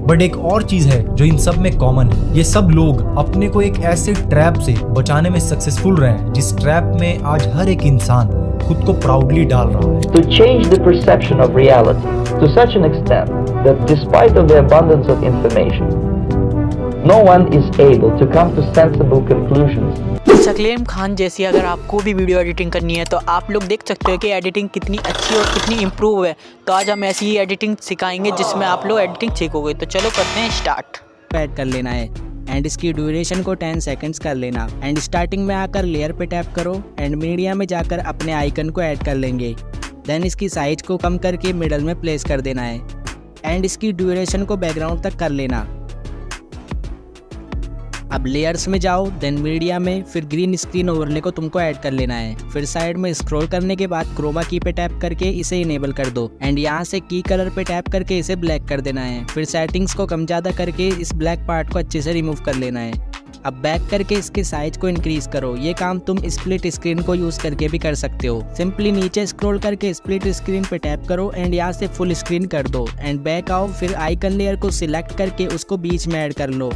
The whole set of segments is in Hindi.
बट एक और चीज है जो इन सब में कॉमन है, ये सब लोग अपने को एक ऐसे ट्रैप से बचाने में सक्सेसफुल रहे हैं जिस ट्रैप में आज हर एक इंसान खुद को प्राउडली डाल रहा है। To change the perception of reality to such an extent that despite of the abundance of information, no one is able to come to sensible conclusions. Salim Khan जैसी अगर आपको भी वीडियो एडिटिंग करनी है तो आप लोग देख सकते हो कि एडिटिंग कितनी अच्छी और कितनी इम्प्रूव है। तो आज हम ऐसी ही एडिटिंग सिखाएंगे जिसमें आप लोग एडिटिंग सीखोगे। तो चलो करते हैं स्टार्ट। ऐड कर लेना है एंड इसकी ड्यूरेशन को 10 सेकंड्स कर लेना एंड स्टार्टिंग में आकर लेयर पे टैप करो एंड मीडिया में जाकर अपने आइकन को ऐड कर लेंगे। देन इसकी साइज को कम करके मिडल में प्लेस कर देना है एंड इसकी ड्यूरेशन को बैकग्राउंड तक कर लेना। अब लेयर्स में जाओ, देन मीडिया में, फिर ग्रीन स्क्रीन ओवरले को तुमको ऐड कर लेना है। फिर साइड में स्क्रॉल करने के बाद क्रोमा की पे टैप करके इसे इनेबल कर दो एंड यहाँ से की कलर पे टैप करके इसे ब्लैक कर देना है। फिर सेटिंग्स को कम ज़्यादा करके इस ब्लैक पार्ट को अच्छे से रिमूव कर लेना है। अब बैक करके इसके साइज को इंक्रीज करो। ये काम तुम स्प्लिट स्क्रीन को यूज करके भी कर सकते हो। सिंपली नीचे स्क्रॉल करके स्प्लिट स्क्रीन पे टैप करो एंड यहाँ से फुल स्क्रीन कर दो एंड बैक आओ। फिर आइकन लेयर को सिलेक्ट करके उसको बीच में ऐड कर लो।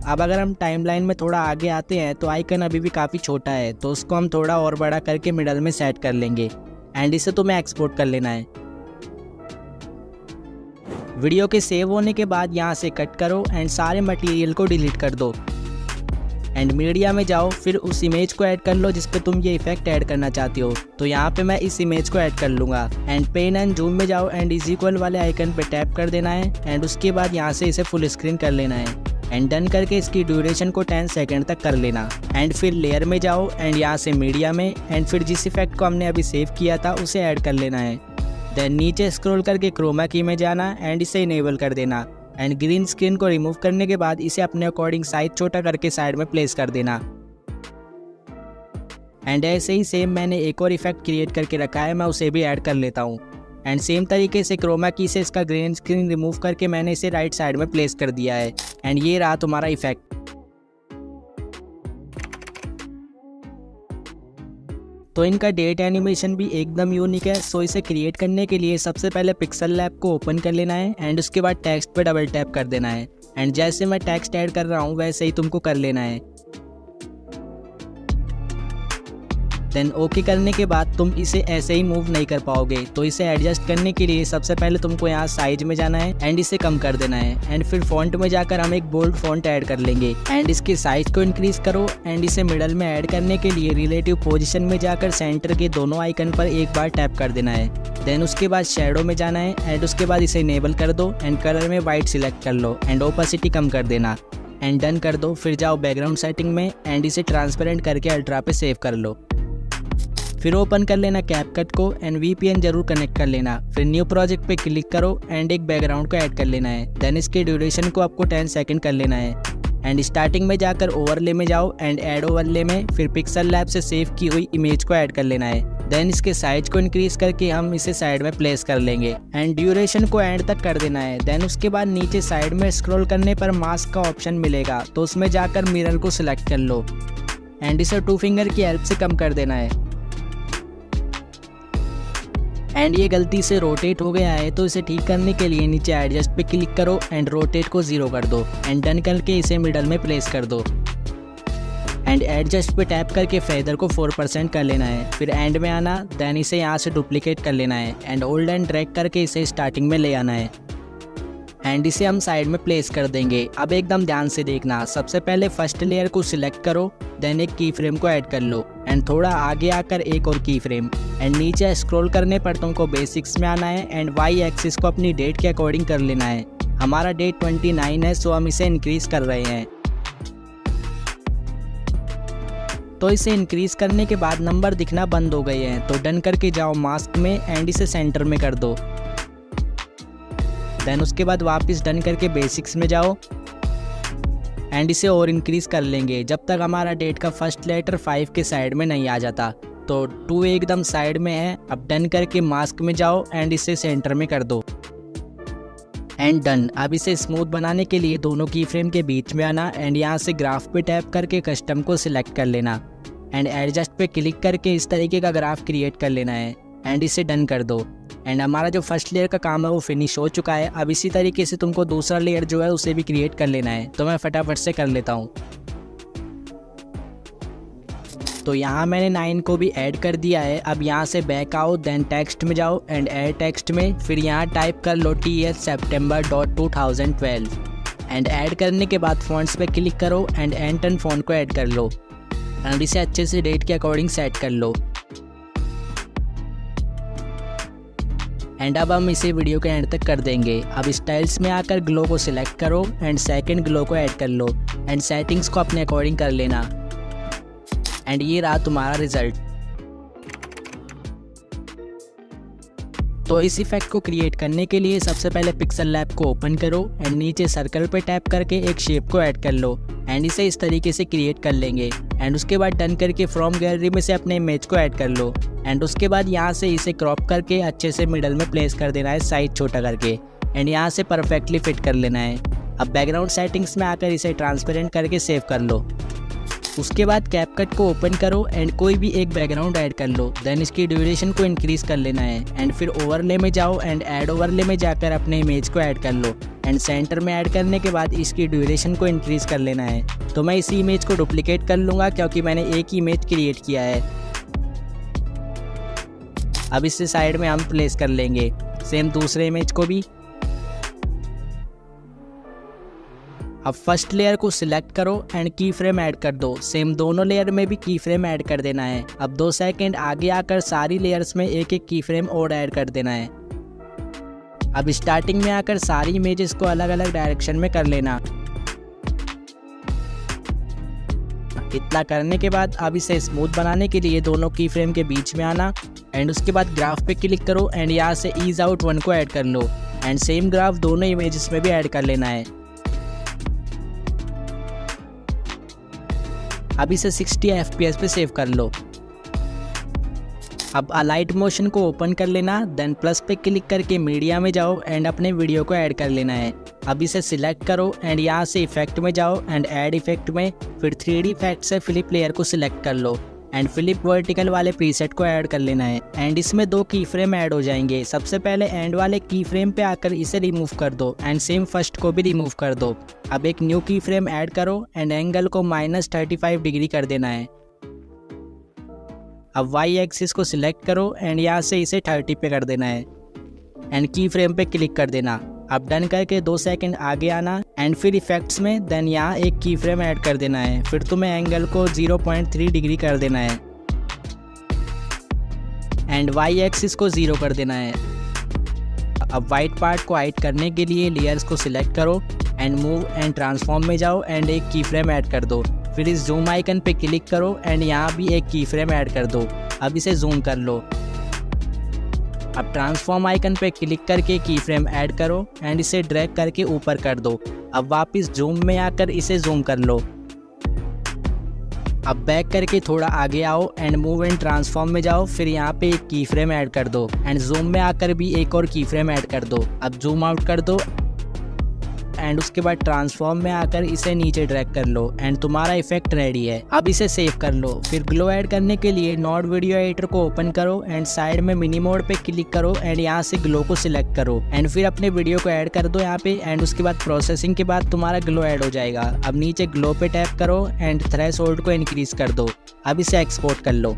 अब अगर हम टाइमलाइन में थोड़ा आगे आते हैं तो आइकन अभी भी काफ़ी छोटा है, तो उसको हम थोड़ा और बड़ा करके मिडल में सेट कर लेंगे एंड इसे तुम्हें एक्सपोर्ट कर लेना है। वीडियो के सेव होने के बाद यहाँ से कट करो एंड सारे मटेरियल को डिलीट कर दो एंड मीडिया में जाओ। फिर उस इमेज को ऐड कर लो जिस पे तुम ये इफेक्ट ऐड करना चाहते हो। तो यहाँ पे मैं इस इमेज को ऐड कर लूँगा एंड पेन एंड जूम में जाओ एंड इज इक्वल वाले आइकन पे टैप कर देना है एंड उसके बाद यहाँ से इसे फुल स्क्रीन कर लेना है एंड डन करके इसकी ड्यूरेशन को 10 सेकंड तक कर लेना एंड फिर लेयर में जाओ एंड यहाँ से मीडिया में एंड फिर जिस इफेक्ट को हमने अभी सेव किया था उसे ऐड कर लेना है। देन नीचे स्क्रॉल करके क्रोमा की में जाना एंड इसे इनेबल कर देना एंड ग्रीन स्क्रीन को रिमूव करने के बाद इसे अपने अकॉर्डिंग साइज छोटा करके साइड में प्लेस कर देना। एंड ऐसे ही सेम मैंने एक और इफेक्ट क्रिएट करके रखा है, मैं उसे भी ऐड कर लेता हूँ एंड सेम तरीके से क्रोमा की से इसका ग्रीन स्क्रीन रिमूव करके मैंने इसे राइट साइड में प्लेस कर दिया है एंड ये रहा तुम्हारा इफेक्ट। तो इनका डेट एनिमेशन भी एकदम यूनिक है। सो इसे क्रिएट करने के लिए सबसे पहले पिक्सल लैब को ओपन कर लेना है एंड उसके बाद टेक्स्ट पे डबल टैप कर देना है एंड जैसे मैं टेक्स्ट ऐड कर रहा हूँ वैसे ही तुमको कर लेना है। देन ओके करने के बाद तुम इसे ऐसे ही मूव नहीं कर पाओगे, तो इसे एडजस्ट करने के लिए सबसे पहले तुमको यहाँ साइज में जाना है एंड इसे कम कर देना है एंड फिर फॉन्ट में जाकर हम एक बोल्ड फॉन्ट ऐड कर लेंगे एंड इसके साइज को इंक्रीज करो एंड इसे मिडल में ऐड करने के लिए रिलेटिव पोजीशन में जाकर सेंटर के दोनों आइकन पर एक बार टैप कर देना है। देन उसके बाद शेडो में जाना है एंड उसके बाद इसे इनेबल कर दो एंड कलर में वाइट सिलेक्ट कर लो एंड ओपेसिटी कम कर देना एंड डन कर दो। फिर जाओ बैकग्राउंड सेटिंग में एंड इसे ट्रांसपेरेंट करके अल्ट्रा पे सेव कर लो। फिर ओपन कर लेना कैपकट को एंड VPN जरूर कनेक्ट कर लेना। फिर न्यू प्रोजेक्ट पे क्लिक करो एंड एक बैकग्राउंड को ऐड कर लेना है। देन इसके ड्यूरेशन को आपको 10 सेकंड कर लेना है एंड स्टार्टिंग में जाकर ओवरले में जाओ एंड ऐड ओवरले में फिर पिक्सल लैब से सेव की हुई इमेज को ऐड कर लेना है। देन इसके साइज को इंक्रीज करके हम इसे साइड में प्लेस कर लेंगे एंड ड्यूरेशन को एंड तक कर देना है। देन उसके बाद नीचे साइड में स्क्रॉल करने पर मास्क का ऑप्शन मिलेगा, तो उसमें जाकर मिरर को सिलेक्ट कर लो एंड इसे 2 फिंगर की हेल्प से कम कर देना है एंड ये गलती से रोटेट हो गया है, तो इसे ठीक करने के लिए नीचे एडजस्ट पे क्लिक करो एंड रोटेट को 0 कर दो एंड डन करके इसे मिडल में प्लेस कर दो एंड एडजस्ट पे टैप करके फेदर को 4% कर लेना है। फिर एंड में आना, देन इसे यहाँ से डुप्लीकेट कर लेना है एंड होल्ड एंड ड्रैग करके इसे स्टार्टिंग में ले आना है एंड इसे हम साइड में प्लेस कर देंगे। अब एकदम ध्यान से देखना, सबसे पहले फर्स्ट लेयर को सिलेक्ट करो, देन एक की फ्रेम को ऐड कर लो एंड थोड़ा आगे आकर एक और की फ्रेम एंड नीचे स्क्रॉल करने पर तुमको बेसिक्स में आना है एंड Y एक्सिस को अपनी डेट के अकॉर्डिंग कर लेना है। हमारा डेट 29 है, सो हम इसे इंक्रीज कर रहे हैं। तो इसे इंक्रीज करने के बाद नंबर दिखना बंद हो गए हैं, तो डन करके जाओ मास्क में एंड इसे सेंटर में कर दो। देन उसके बाद वापस डन करके बेसिक्स में जाओ एंड इसे और इंक्रीज कर लेंगे जब तक हमारा डेट का फर्स्ट लेटर 5 के साइड में नहीं आ जाता। तो 2 एकदम साइड में है। अब डन करके मास्क में जाओ एंड इसे सेंटर में कर दो एंड डन। अब इसे स्मूथ बनाने के लिए दोनों की फ्रेम के बीच में आना एंड यहाँ से ग्राफ पे टैप करके कस्टम को सिलेक्ट कर लेना एंड एडजस्ट पे क्लिक करके इस तरीके का ग्राफ क्रिएट कर लेना है एंड इसे डन कर दो। एंड हमारा जो फर्स्ट लेयर का काम है वो फिनिश हो चुका है। अब इसी तरीके से तुमको दूसरा लेयर जो है उसे भी क्रिएट कर लेना है, तो मैं फटाफट से कर लेता हूँ। तो यहाँ मैंने 9 को भी ऐड कर दिया है। अब यहाँ से बैक आओ, देन टेक्स्ट में जाओ एंड ऐड टेक्स्ट में, फिर यहाँ टाइप कर लो TS September.2012 एंड ऐड करने के बाद फॉन्ट्स पे क्लिक करो एंड एंटन फॉन्ट को ऐड कर लो एंड इसे अच्छे से डेट के अकॉर्डिंग सेट कर लो। एंड अब हम इसे वीडियो के एंड तक कर देंगे। अब स्टाइल्स में आकर ग्लो को सिलेक्ट करो एंड सेकंड ग्लो को ऐड कर लो एंड सेटिंग्स को अपने अकॉर्डिंग कर लेना। एंड ये रहा तुम्हारा रिजल्ट। तो इस इफेक्ट को क्रिएट करने के लिए सबसे पहले पिक्सल लैब को ओपन करो एंड नीचे सर्कल पे टैप करके एक शेप को ऐड कर लो एंड इसे इस तरीके से क्रिएट कर लेंगे। एंड उसके बाद डन करके फ्रॉम गैलरी में से अपने इमेज को ऐड कर लो एंड उसके बाद यहाँ से इसे क्रॉप करके अच्छे से मिडल में प्लेस कर देना है, साइज छोटा करके, एंड यहाँ से परफेक्टली फिट कर लेना है। अब बैकग्राउंड सेटिंग्स में आकर इसे ट्रांसपेरेंट करके सेव कर लो। उसके बाद कैपकट को ओपन करो एंड कोई भी एक बैकग्राउंड ऐड कर लो, देन इसकी ड्यूरेशन को इंक्रीज कर लेना है एंड फिर ओवरले में जाओ एंड ऐड ओवरले में जाकर अपने इमेज को ऐड कर लो एंड सेंटर में ऐड करने के बाद इसकी ड्यूरेशन को इंक्रीज कर लेना है। तो मैं इसी इमेज को डुप्लीकेट कर लूँगा क्योंकि मैंने एक ही इमेज क्रिएट किया है। अब इसे साइड में हम प्लेस कर लेंगे, सेम दूसरे इमेज को भी। अब फर्स्ट लेयर को सिलेक्ट करो एंड की फ्रेम ऐड कर दो, सेम दोनों लेयर में भी की फ्रेम ऐड कर देना है। अब 2 सेकंड आगे आकर सारी लेयर्स में एक एक की फ्रेम और ऐड कर देना है। अब स्टार्टिंग में आकर सारी इमेजेस को अलग अलग डायरेक्शन में कर लेना। इतना करने के बाद अब इसे स्मूथ बनाने के लिए दोनों की फ्रेम के बीच में आना एंड उसके बाद ग्राफ पे क्लिक करो एंड यहाँ से ईज आउट 1 को ऐड कर लो एंड सेम ग्राफ दोनों इमेजेस में भी ऐड कर लेना है। अब इसे 60 FPS पे सेव कर लो। अब अलाइट मोशन को ओपन कर लेना, देन प्लस पे क्लिक करके मीडिया में जाओ एंड अपने वीडियो को ऐड कर लेना है। अब इसे सिलेक्ट करो एंड यहाँ से इफेक्ट में जाओ एंड ऐड इफेक्ट में, फिर 3D इफेक्ट से फ्लिप लेयर को सिलेक्ट कर लो एंड फ्लिप वर्टिकल वाले प्रीसेट को ऐड कर लेना है एंड इसमें 2 की फ्रेम ऐड हो जाएंगे। सबसे पहले एंड वाले की फ्रेम पे आकर इसे रिमूव कर दो एंड सेम फर्स्ट को भी रिमूव कर दो। अब एक न्यू की फ्रेम ऐड करो एंड एंगल को -35 डिग्री कर देना है। अब वाई एक्सिस को सिलेक्ट करो एंड यहाँ से इसे 30 पे कर देना है एंड की फ्रेम पे क्लिक कर देना। अब डन करके 2 सेकंड आगे आना एंड फिर इफेक्ट्स में, देन यहाँ एक की फ्रेम ऐड कर देना है। फिर तुम्हें एंगल को 0.3 डिग्री कर देना है एंड वाई एक्सिस को 0 कर देना है। अब वाइट पार्ट को हाइड करने के लिए लेयर्स को सिलेक्ट करो एंड मूव एंड ट्रांसफॉर्म में जाओ एंड एक की फ्रेम ऐड कर दो। फिर इस जूम आइकन पे क्लिक करो एंड यहाँ भी एक की फ्रेम ऐड कर दो। अब इसे जूम कर लो। अब ट्रांसफॉर्म आइकन पे क्लिक करके की फ्रेम ऐड करो एंड इसे ड्रैग करके ऊपर कर दो। अब वापस जूम में आकर इसे जूम कर लो। अब बैक करके थोड़ा आगे आओ एंड मूव एंड ट्रांसफॉर्म में जाओ, फिर यहाँ पे एक की फ्रेम ऐड कर दो एंड जूम में आकर भी एक और की फ्रेम ऐड कर दो। अब जूम आउट कर दो एंड उसके बाद ट्रांसफॉर्म में आकर इसे नीचे ड्रैग कर लो एंड तुम्हारा इफेक्ट रेडी है। अब इसे सेव कर लो। फिर ग्लो ऐड करने के लिए नोड वीडियो एडिटर को ओपन करो एंड साइड में मिनी मोड पे क्लिक करो एंड यहाँ से ग्लो को सिलेक्ट करो एंड फिर अपने वीडियो को ऐड कर दो यहाँ पे एंड उसके बाद प्रोसेसिंग के बाद तुम्हारा ग्लो ऐड हो जाएगा। अब नीचे ग्लो पे टैप करो एंड थ्रेशोल्ड को इंक्रीज कर दो। अब इसे एक्सपोर्ट कर लो।